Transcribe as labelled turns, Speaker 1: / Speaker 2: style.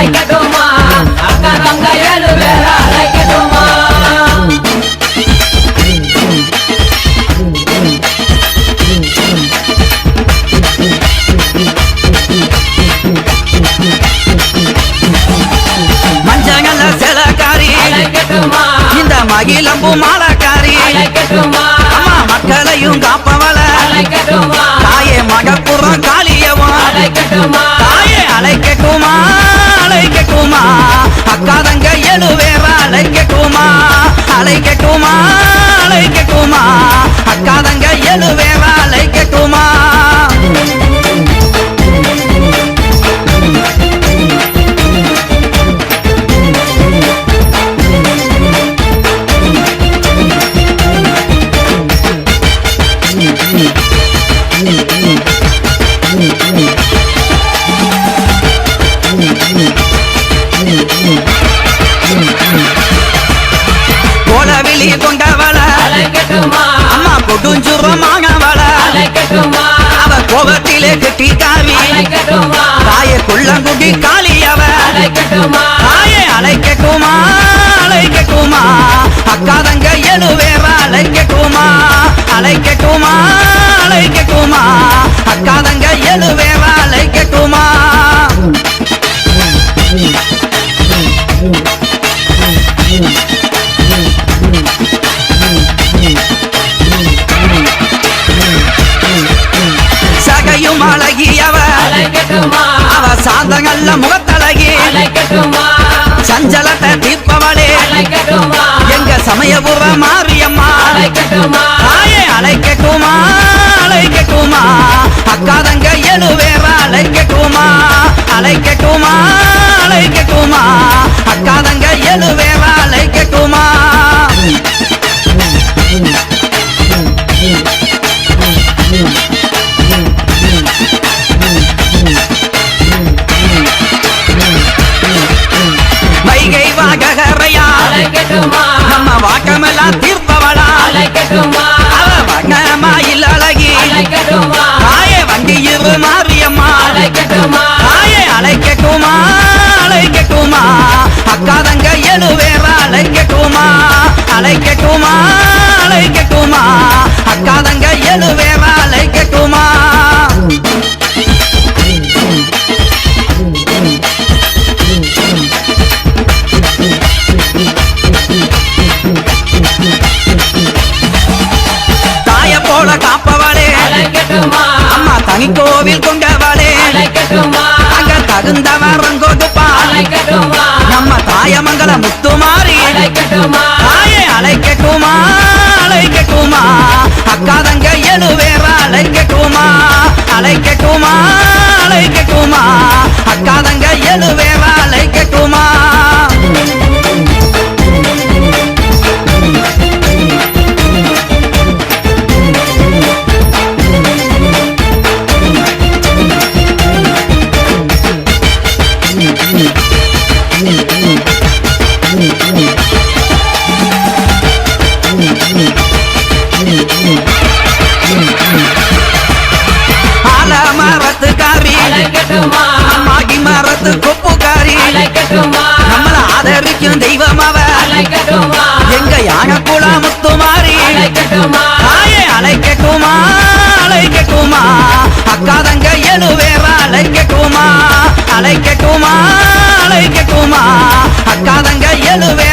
Speaker 1: அழைக்கட்டுமா அக்கா தங்க 7 பேர அழைக்கட்டுமா
Speaker 2: மஞ்சங்கல்ல சிலக்காரி
Speaker 1: அழைக்கட்டுமா
Speaker 2: இந்த மகிழம்பு மாலக்காரி
Speaker 1: அழைக்கட்டுமா
Speaker 2: அம்மா மக்களையும் காப்பவள
Speaker 1: அழைக்கட்டுமா
Speaker 2: தாயே மகப்புறம் காளியவன்
Speaker 1: அழைக்கட்டுமா
Speaker 2: தாயே அழைக்கட்டுமா அழைக்கட்டுமா அக்கா தங்க 7 பேர அழைக்கட்டுமா அழைக்கட்டுமா அழைக்கட்டுமா அக்கா தங்க 7 பேர அழைக்கட்டுமா கோலவிழி கொண்டவள
Speaker 1: அழைக்கட்டுமா
Speaker 2: அம்மா கொடுஞ்சுரமானவள
Speaker 1: அழைக்கட்டுமா
Speaker 2: அவ கோபத்திலே கெட்டிக்காரி
Speaker 1: அழைக்கட்டுமா
Speaker 2: தாயே குள்ளங்குடி காளியவ
Speaker 1: அழைக்கட்டுமா
Speaker 2: தாயே அழைக்கட்டுமா அழைக்கட்டுமா அக்கா தங்க 7 பேர அழைக்கட்டுமா அழைக்கட்டுமா அழைக்கட்டுமா அக்கா தங்க 7 பேர அழைக்கட்டுமா சகையும் அழகியவ
Speaker 1: அழைக்கட்டுமா
Speaker 2: அவ சாந்தங்கள்ல முகத்தழகி
Speaker 1: அழைக்கட்டுமா
Speaker 2: சஞ்சலத்தை தீர்ப்பவளே
Speaker 1: அழைக்கட்டுமா
Speaker 2: எங்க சமயபுர மாரியம்மா
Speaker 1: அழைக்கட்டுமா
Speaker 2: தாயே அழைக்கட்டுமா அழைக்கட்டுமா அக்கா தங்க 7 பேர அழைக்கட்டுமா அழைக்கட்டுமா அழைக்கட்டுமா அக்கா தங்க 7 பேர அழைக்கட்டுமா வைகை வாகரையா
Speaker 1: அழைக்கட்டுமா
Speaker 2: நம்ம வாக்கமெல்லாம் தீர்ப்பவளா
Speaker 1: அழைக்கட்டுமா
Speaker 2: அவ வண்ணமாயில் அழகி
Speaker 1: அழைக்கட்டுமா
Speaker 2: தாயே வண்டியிரு மாரியம்மா
Speaker 1: அழைக்கட்டுமா
Speaker 2: தாயே அழைக்கட்டுமா அழைக்கட்டுமா அக்கா தங்க 7 பேர அழைக்கட்டுமா அழைக்கட்டுமா அழைக்கட்டுமா அக்கா தங்க 7 பேர அழைக்கட்டுமா தாய போல காப்பவளே
Speaker 1: அழைக்கட்டுமா
Speaker 2: அம்மா தனி கோவில் கொண்டவளே
Speaker 1: அழைக்கட்டுமா
Speaker 2: அங்க தகுந்த வரம் கொடுப்பா
Speaker 1: அழைக்கட்டுமா
Speaker 2: நம்ம தாயமங்கல முத்துமாரி
Speaker 1: அழைக்கட்டுமா
Speaker 2: தாயே அழைக்கட்டுமா அழைக்கட்டுமா அக்கா தங்க 7 பேர அழைக்கட்டுமா அழைக்கட்டுமா அழைக்கட்டுமா அக்கா தங்க 7 பேர அழைக்கட்டுமா ஆலமரத்துக்காரி
Speaker 1: அழைக்கட்டுமா
Speaker 2: மாகி மரத்து கொப்புக்காரி
Speaker 1: அழைக்கட்டுமா
Speaker 2: நம்மள ஆதரிக்கும் தெய்வம் அவ
Speaker 1: அழைக்கட்டுமா
Speaker 2: எங்க யானக்குள முத்துமாரி
Speaker 1: அழைக்கட்டுமா
Speaker 2: தாயே அழைக்கட்டுமா அழைக்கட்டுமா அக்கா தங்க 7 பேர அழைக்கட்டுமா அழைக்கட்டுமா அழைக்கட்டுமா அக்கா தங்க 7 பேர